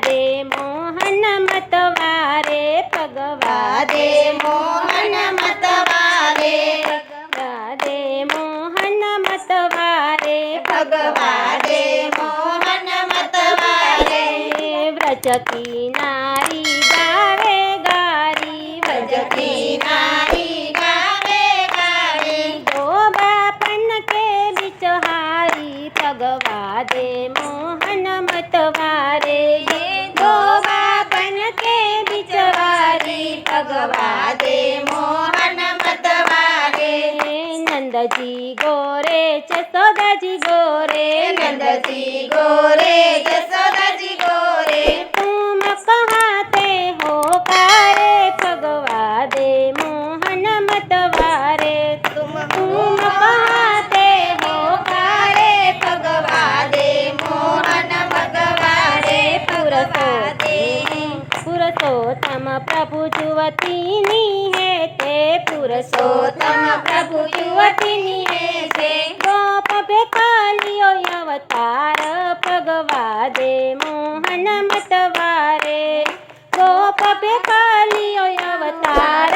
દે મોહન મતવારે ભગવા દે મોહન મતવારે ભગવા દે મોહન મતવારે ભગવા દે મોહન મતવારે વ્રજ કિનારી ગાવે ગારી વ્રજ કિનારી ગાવે ગારી બાપન કે બિચહારી ભગવા દે મોહન મતવારે બાપન કે બિચવારી ભગવા દે મોહન મતવારે નંદજી ગોરે જસોદાજી ગોરે નંદજી ગોરે જસોદાજી ગોરે तुम कहाते हो कारे भगवा दे मोहन मतवारे तुम कहाते हो कारे भगवा दे मोहन मतवारे पुरुषोत्तम प्रभु जुवतीनी है ते पुरुषोत्तम प्रभु युवतीनी है से गोप बेकालियो अवतार भगवा दे मोहन मतवारे गोप बेकालियो अवतार